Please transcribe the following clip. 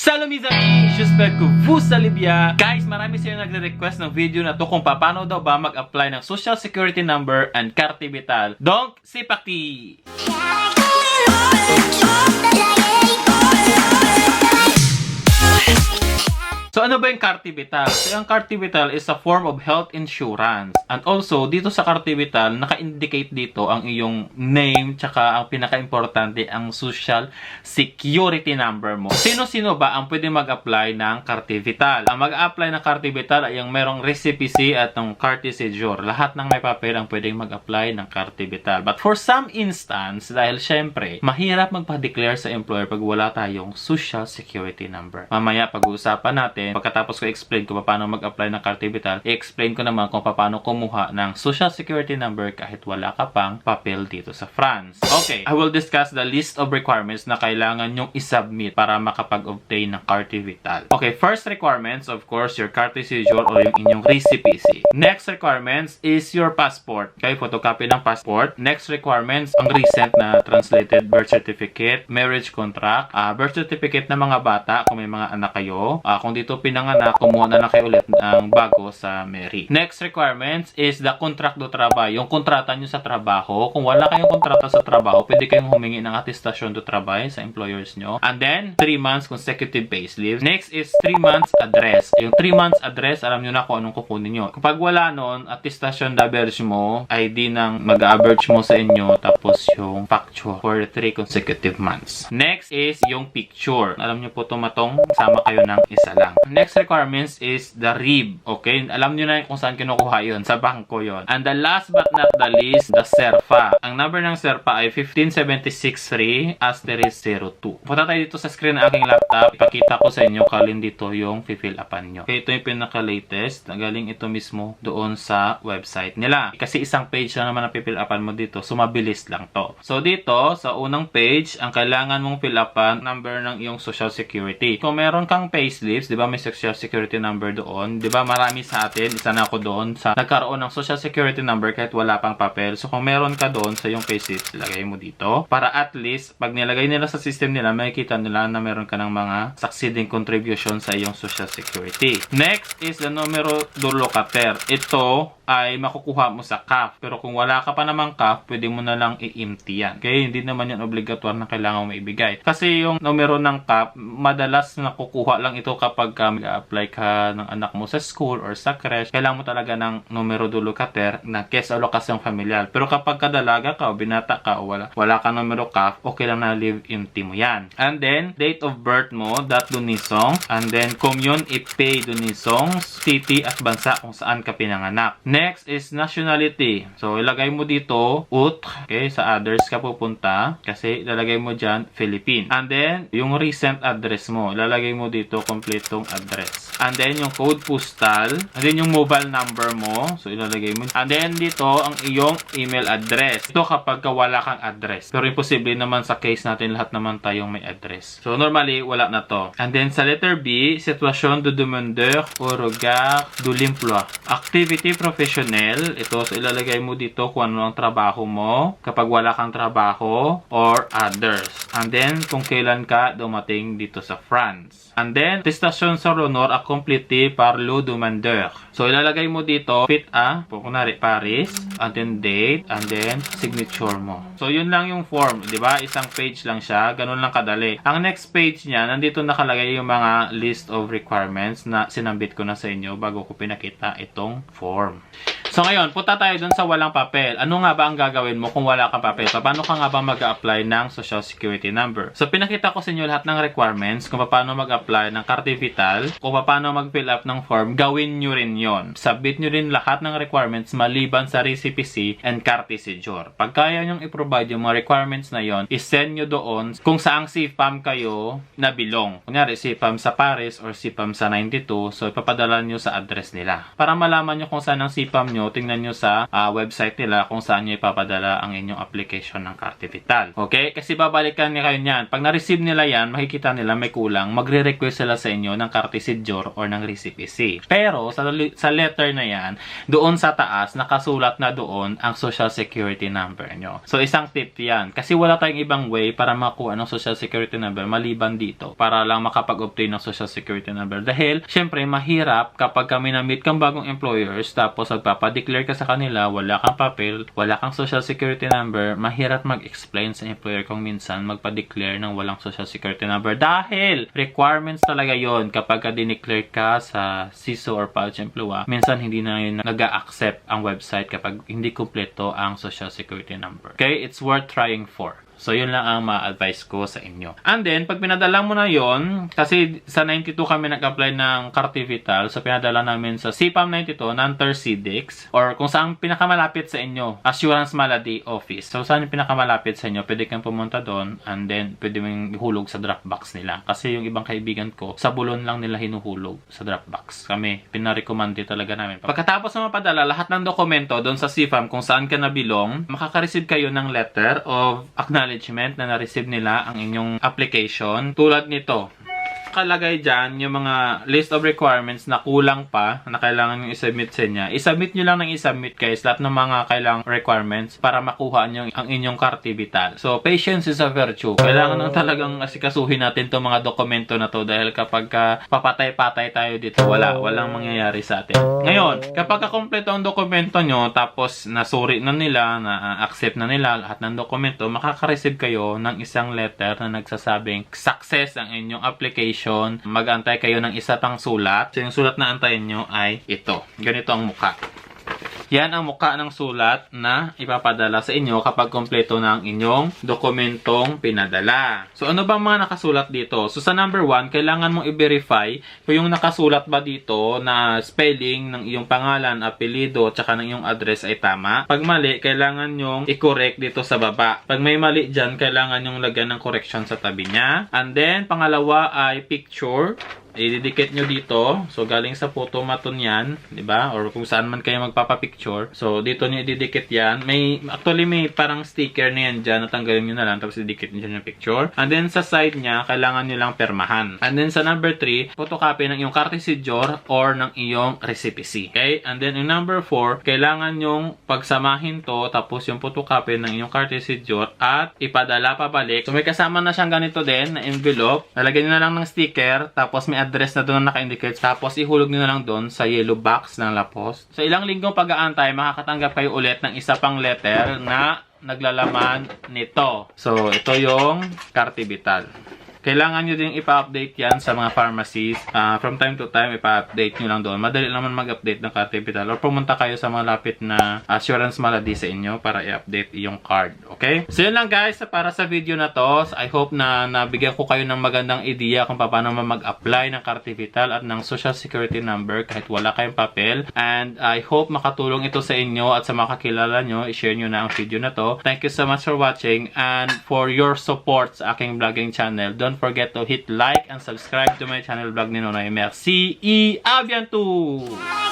Salut mes amis! J'espère que vous allez bien. Guys, marami sa'yo nagre-request ng video na to kung paano daw ba mag-apply ng Social Security Number and Carte Vital. Donc, c'est parti! So, ano ba yung Carte Vital? So, yung Carte Vital is a form of health insurance. And also, dito sa Carte Vital, naka-indicate dito ang iyong name, tsaka ang pinaka-importante, ang Social Security Number mo. Sino-sino ba ang pwede mag-apply ng Carte Vital? Ang mag-apply ng Carte Vital ay yung merong recipe at ng Carte Séjour. Lahat ng may papel ang pwedeng mag-apply ng Carte Vital. But for some instance, dahil syempre, mahirap magpa-declare sa employer pag wala tayong Social Security Number. Mamaya, pag-uusapan natin, pagkatapos ko explain kung paano mag-apply ng Carte Vital, i-explain ko naman kung paano kumuha ng Social Security Number kahit wala ka pang papel dito sa France. Okay, I will discuss the list of requirements na kailangan nyong isubmit para makapag-obtain ng Carte Vital. Okay, first requirements, of course, your Carte Séjour o yung inyong recipe. Next requirements is your passport. Okay, photocopy ng passport. Next requirements, ang recent na translated birth certificate, marriage contract, birth certificate ng mga bata kung may mga anak kayo. Kung dito pinanganak, kumuha na lang kayo ulit ng bago sa Mary. Next requirements is the contract do trabajo. Yung kontrata nyo sa trabaho. Kung wala kayong kontrata sa trabaho, pwede kayong humingi ng attestation do trabajo sa employers nyo. And then, 3 months consecutive payslip. Next is 3 months address. Yung 3 months address, alam nyo na kung anong kukunin nyo. Kapag wala nun, attestation d'average mo, ID ng mag-average mo sa inyo, tapos yung facture for 3 consecutive months. Next is yung picture. Alam nyo po tumatong, sama kayo ng isa lang. Next requirements is the RIB. Okay? Alam nyo na kung saan kinukuha yun. Sa bangko yun. And the last but not the least, the SERPA. Ang number ng SERPA ay 15763 *02. Punta tayo dito sa screen ng aking laptop. Ipakita ko sa inyo kalin dito yung fill upan nyo. Okay, ito yung pinaka-latest. Galing ito mismo doon sa website nila. Kasi isang page lang naman ang fill upan mo dito. So, mabilis lang to. So, dito, sa unang page, ang kailangan mong fill upan, number ng iyong Social Security. Kung meron kang payslips, di ba may Social Security Number doon? Di ba marami sa atin, isa na ako doon sa nagkaroon ng Social Security Number kahit wala pang papel. So, kung meron ka doon sa yung payslips, ilagay mo dito. Para at least, pag nilagay nila sa system nila, makikita nila na meron ka ng mga succeeding contribution sa iyong Social Security. Next is the numero do locater. Ito ay makukuha mo sa CAF. Pero kung wala ka pa namang CAF, pwede mo na lang i-empty yan. Okay? Hindi naman yan obligatoire na kailangan mo maibigay. Kasi yung numero ng CAF, madalas nakukuha lang ito kapag mag-apply ka ng anak mo sa school or sa creche. Kailangan mo talaga ng numero do locater na kes o lokasyong familial. Pero kapag kadalaga ka o binata ka o wala ka numero CAF, okay lang na leave empty mo yan. And then, date of birth mo, date do naissance. And then, commune et pays do naissance, city at bansa kung saan ka pinanganak. Next is nationality. So, ilagay mo dito, outre. Okay, sa others ka pupunta. Kasi, ilalagay mo dyan, Philippines. And then, yung recent address mo. Ilalagay mo dito, kompletong address. And then, yung code postal. And then, yung mobile number mo. So, ilalagay mo. And then, dito, ang iyong email address. Ito kapag wala kang address. Pero, imposible naman sa case natin, lahat naman tayong may address. So, normally, wala na to. And then, sa letter B, situation du demandeur au regard de l'emploi. Activity professional. Ito, so ilalagay mo dito kung ano ang trabaho mo kapag wala kang trabaho or others. And then, kung kailan ka dumating dito sa France. And then, attestation sur l'honneur accompli par le demandeur. So, ilalagay mo dito, fit kunwari, Paris, and then date, and then signature mo. So, yun lang yung form, di ba? Isang page lang siya, ganun lang kadali. Ang next page niya, nandito nakalagay yung mga list of requirements na sinambit ko na sa inyo bago ko pinakita itong form. So ngayon, punta tayo dun sa walang papel. Ano nga ba ang gagawin mo kung wala kang papel? Paano ka nga ba mag-apply ng Social Security Number? So pinakita ko sa inyo lahat ng requirements kung paano mag-apply ng Carte Vital, kung paano mag-fill up ng form, gawin nyo rin yon. Submit nyo rin lahat ng requirements maliban sa recipe and Carte Séjour. Pag kaya nyong i-provide yung mga requirements na yon, isend nyo doon kung saang CFAM kayo na belong. Kunyari, CFAM sa Paris or CFAM sa 92, so ipapadala nyo sa address nila. Para malaman nyo kung saan ang CFAM nyo, nyo, tingnan nyo sa website nila kung saan nyo ipapadala ang inyong application ng Cartivital. Okay? Kasi babalikan niya kayo niyan. Pag na-receive nila yan, makikita nila may kulang, magre-request sila sa inyo ng Cartisidjor or ng Recipe-C. Pero sa letter na yan, doon sa taas, nakasulat na doon ang Social Security number nyo. So, isang tip yan. Kasi wala tayong ibang way para makuha ng Social Security number maliban dito para lang makapag-obtain ng Social Security number. Dahil, syempre, mahirap kapag kami na-meet kang bagong employers tapos magpapadeclare ka sa kanila, wala kang papel, wala kang Social Security number, mahirap mag-explain sa employer kung minsan magpa-declare ng walang Social Security number. Dahil, requirements talaga yon kapag ka-dineclare ka sa CISO or PALCH employee, minsan hindi na yun nag-a-accept ang website kapag hindi kumpleto ang Social Security number. Okay? It's worth trying for. So, yun lang ang ma-advise ko sa inyo. And then, pag pinadala mo na yon, kasi sa 92 kami nag-apply ng Cartivital, so pinadala namin sa CPAM 92, Nanter CDEX, or kung saan pinakamalapit sa inyo, Assurance Malady Office. So, saan yung pinakamalapit sa inyo, pwede kang pumunta doon, and then, pwede mong ihulog sa Dropbox nila. Kasi yung ibang kaibigan ko, sa bulon lang nila hinuhulog sa Dropbox. Kami, pinarecommend talaga namin. Pagkatapos na mapadala, lahat ng dokumento doon sa CPAM, kung saan ka nabilong, makaka-receive kayo ng letter of acknowledgement na na-receive nila ang inyong application. Tulad nito, nakalagay dyan yung mga list of requirements na kulang pa na kailangan nyo i-submit sa inyo. I-submit nyo lang ng i-submit guys lahat ng mga kailangang requirements para makuha nyo ang inyong Cartivital. So, patience is a virtue. Kailangan nang talagang asikasuhin natin itong mga dokumento na to dahil kapag papatay-patay tayo dito, walang mangyayari sa atin. Ngayon, kapag kakompleto ang dokumento nyo tapos nasuri na nila, na-accept na nila lahat ng dokumento, makaka-receive kayo ng isang letter na nagsasabing success ang inyong application. Mag-antay kayo ng isa pang sulat. So, yung sulat na antayin nyo ay ito. Ganito ang mukha. Yan ang mukha ng sulat na ipapadala sa inyo kapag kompleto na ang inyong dokumentong pinadala. So, ano ba mga nakasulat dito? So, sa number 1, kailangan mong i-verify kung yung nakasulat ba dito na spelling ng iyong pangalan, apelido, tsaka ng iyong address ay tama. Pag mali, kailangan nyong i-correct dito sa baba. Pag may mali dyan, kailangan nyong lagyan ng correction sa tabi niya. And then, pangalawa ay picture. I-dedicate nyo dito. So, galing sa photomaton yan. Diba? Or kung saan man kayo magpapapicture. So, dito nyo i-dedicate yan. Actually, may parang sticker na yan dyan. Natanggalin nyo na lang. Tapos, i-dedicate nyo dyan yung picture. And then, sa side niya, kailangan nyo lang permahan. And then, sa number 3, photocopy ng iyong Cartisidjor or ng iyong Recipe-C. Okay? And then, yung number 4, kailangan nyong pagsamahin to. Tapos, yung photocopy ng iyong Cartisidjor at ipadala pabalik. So, may kasama na siyang ganito din na envelope. Lalagyan nyo na lang ng sticker. Tapos, may address na doon naka-indicate. Tapos, ihulog nyo na lang doon sa yellow box ng La Poste. So, ilang linggong pag-aantay, makakatanggap kayo ulit ng isa pang letter na naglalaman nito. So, ito yung Cartivital. Kailangan nyo din ipa-update yan sa mga pharmacies. From time to time, ipa-update nyo lang doon. Madali naman mag-update ng Cartivital. Or pumunta kayo sa malapit na Assurance Malady sa inyo para i-update yung card. Okay? So, yun lang guys para sa video na to. I hope na nabigyan ko kayo ng magandang idea kung paano mag-apply ng Cartivital at ng Social Security number kahit wala kayong papel. And I hope makatulong ito sa inyo at sa mga kakilala nyo. I-share nyo na ang video na to. Thank you so much for watching and for your support sa aking vlogging channel. Don't forget to hit like and subscribe to my channel vlog ni Nonoy. Merci et à bientôt!